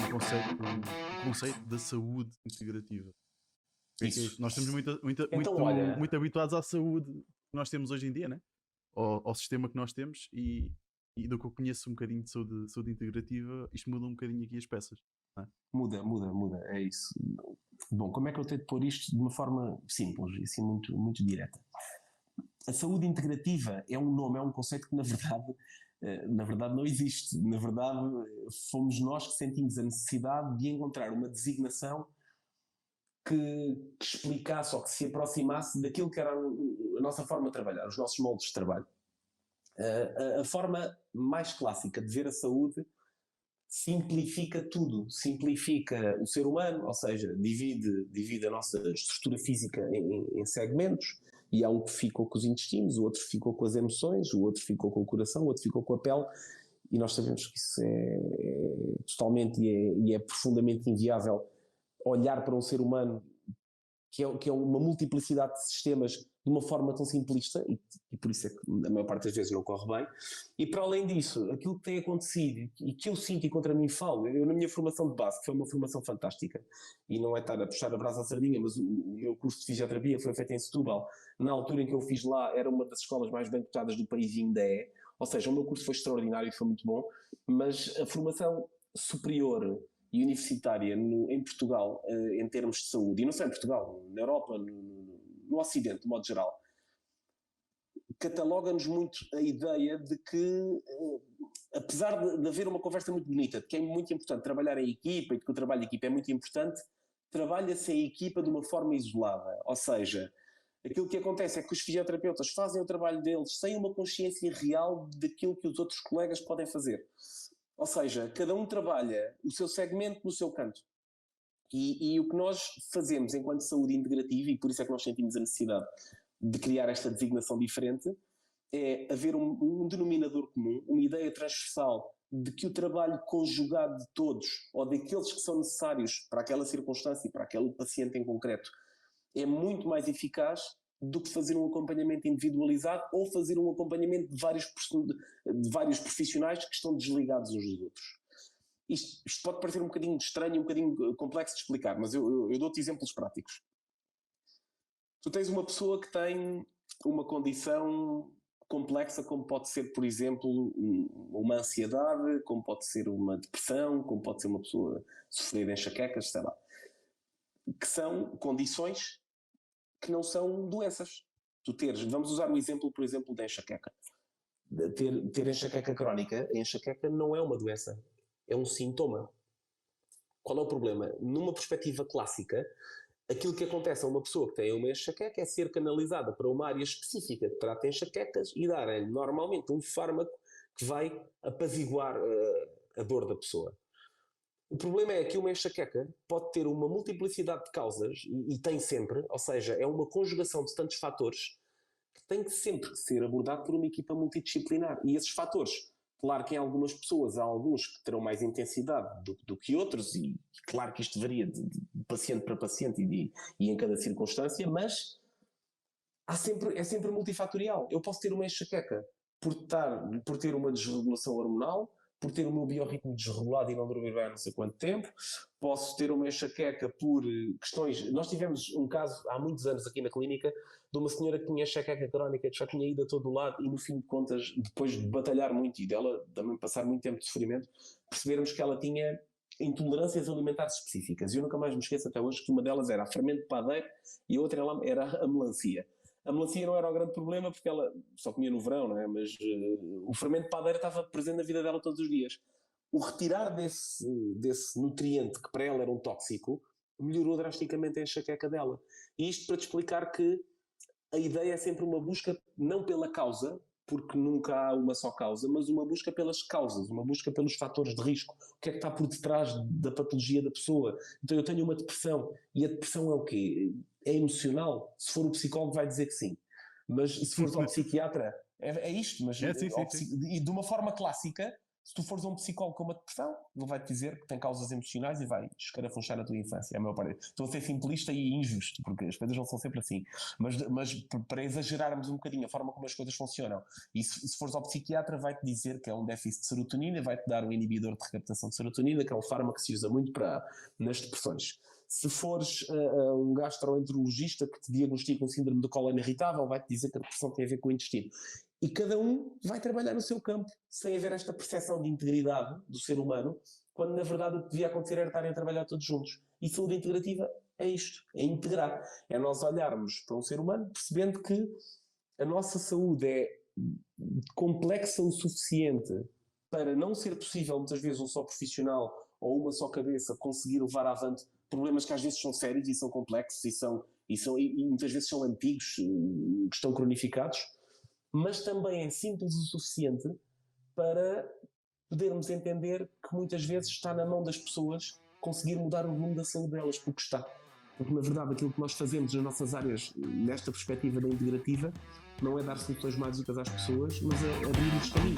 o conceito da saúde integrativa. O que é Isso. isto? Nós estamos Então, olha, muito habituados à saúde que nós temos hoje em dia, né? Ao sistema que nós temos e do que eu conheço um bocadinho de saúde integrativa, isto muda um bocadinho aqui as peças. Não é? muda, é isso. Bom, como é que eu tenho de pôr isto de uma forma simples e assim muito, muito direta? A saúde integrativa é um nome, é um conceito que na verdade não existe. Na verdade, fomos nós que sentimos a necessidade de encontrar uma designação que explicasse ou que se aproximasse daquilo que era a nossa forma de trabalhar, os nossos moldes de trabalho. A forma mais clássica de ver a saúde simplifica tudo, simplifica o ser humano, ou seja, divide a nossa estrutura física em segmentos, e há um que ficou com os intestinos, o outro ficou com as emoções, o outro ficou com o coração, o outro ficou com a pele, e nós sabemos que isso é totalmente e é profundamente inviável olhar para um ser humano que é uma multiplicidade de sistemas de uma forma tão simplista, e por isso é que a maior parte das vezes não corre bem. E para além disso, aquilo que tem acontecido e que eu sinto e contra mim falo, eu na minha formação de base, que foi uma formação fantástica, e não é estar a puxar a brasa à sardinha, mas o meu curso de fisioterapia foi feito em Setúbal, na altura em que eu fiz lá era uma das escolas mais bem cotadas do país e ainda é, ou seja, o meu curso foi extraordinário e foi muito bom, mas a formação superior e universitária em Portugal, em termos de saúde, e não só em Portugal, na Europa, no Ocidente, de modo geral, cataloga-nos muito a ideia de que, apesar de haver uma conversa muito bonita, de que é muito importante trabalhar em equipa e de que o trabalho de equipa é muito importante, trabalha-se em equipa de uma forma isolada, ou seja, aquilo que acontece é que os fisioterapeutas fazem o trabalho deles sem uma consciência real daquilo que os outros colegas podem fazer. Ou seja, cada um trabalha o seu segmento no seu canto. E o que nós fazemos enquanto saúde integrativa, e por isso é que nós sentimos a necessidade de criar esta designação diferente, é haver um denominador comum, uma ideia transversal de que o trabalho conjugado de todos, ou daqueles que são necessários para aquela circunstância e para aquele paciente em concreto, é muito mais eficaz do que fazer um acompanhamento individualizado ou fazer um acompanhamento de vários profissionais que estão desligados uns dos outros. Isto pode parecer um bocadinho estranho, um bocadinho complexo de explicar, mas eu dou-te exemplos práticos. Tu tens uma pessoa que tem uma condição complexa, como pode ser, por exemplo, uma ansiedade, como pode ser uma depressão, como pode ser uma pessoa sofrer de enxaquecas, sei lá, que são condições que não são doenças. Vamos usar o exemplo, por exemplo, da enxaqueca. Ter enxaqueca crónica, a enxaqueca não é uma doença, é um sintoma. Qual é o problema? Numa perspectiva clássica, aquilo que acontece a uma pessoa que tem uma enxaqueca é ser canalizada para uma área específica que trata enxaquecas e dar-lhe normalmente um fármaco que vai apaziguar a dor da pessoa. O problema é que uma enxaqueca pode ter uma multiplicidade de causas, e tem sempre, ou seja, é uma conjugação de tantos fatores que tem que sempre ser abordado por uma equipa multidisciplinar. E esses fatores, claro que em algumas pessoas há alguns que terão mais intensidade do que outros, e claro que isto varia de paciente para paciente e em cada circunstância, mas é sempre multifatorial. Eu posso ter uma enxaqueca por ter uma desregulação hormonal, por ter o meu biorritmo desregulado e não dormir bem há não sei quanto tempo, posso ter uma enxaqueca por questões... Nós tivemos um caso há muitos anos aqui na clínica de uma senhora que tinha enxaqueca crónica, que já tinha ido a todo lado e no fim de contas, depois de batalhar muito e dela também passar muito tempo de sofrimento, percebermos que ela tinha intolerâncias alimentares específicas. E eu nunca mais me esqueço até hoje que uma delas era a fermento de padeiro e a outra era a melancia. A melancia não era o grande problema porque ela só comia no verão, não é? Mas o fermento de padeira estava presente na vida dela todos os dias. O retirar desse nutriente que para ela era um tóxico melhorou drasticamente a enxaqueca dela. E isto para te explicar que a ideia é sempre uma busca não pela causa, porque nunca há uma só causa, mas uma busca pelas causas, uma busca pelos fatores de risco. O que é que está por detrás da patologia da pessoa? Então eu tenho uma depressão, e a depressão é o quê? É emocional? Se for o psicólogo vai dizer que sim. Mas se fores ao psiquiatra, é isto. Mas sim. e de uma forma clássica, Se tu fores a um psicólogo com uma depressão, ele vai-te dizer que tem causas emocionais e vai escarafunchar na tua infância, a meu parecer. Estou a ser simplista e injusto, porque as coisas não são sempre assim. Mas para exagerarmos um bocadinho a forma como as coisas funcionam, e se fores ao psiquiatra, vai-te dizer que é um déficit de serotonina, vai-te dar um inibidor de recaptação de serotonina, que é um fármaco que se usa muito nas depressões. Se fores a um gastroenterologista que te diagnostica um síndrome do cólon irritável, vai-te dizer que a depressão tem a ver com o intestino. E cada um vai trabalhar no seu campo, sem haver esta percepção de integridade do ser humano, quando na verdade o que devia acontecer era estarem a trabalhar todos juntos. E saúde integrativa é isto, é integrar. É nós olharmos para um ser humano percebendo que a nossa saúde é complexa o suficiente para não ser possível, muitas vezes, um só profissional ou uma só cabeça conseguir levar avante problemas que às vezes são sérios e são complexos e muitas vezes são antigos, que estão cronificados, mas também é simples o suficiente para podermos entender que muitas vezes está na mão das pessoas conseguir mudar o rumo da saúde delas, porque está. Porque na verdade aquilo que nós fazemos nas nossas áreas, nesta perspectiva da integrativa, não é dar soluções mágicas às pessoas, mas é abrir-lhes caminho.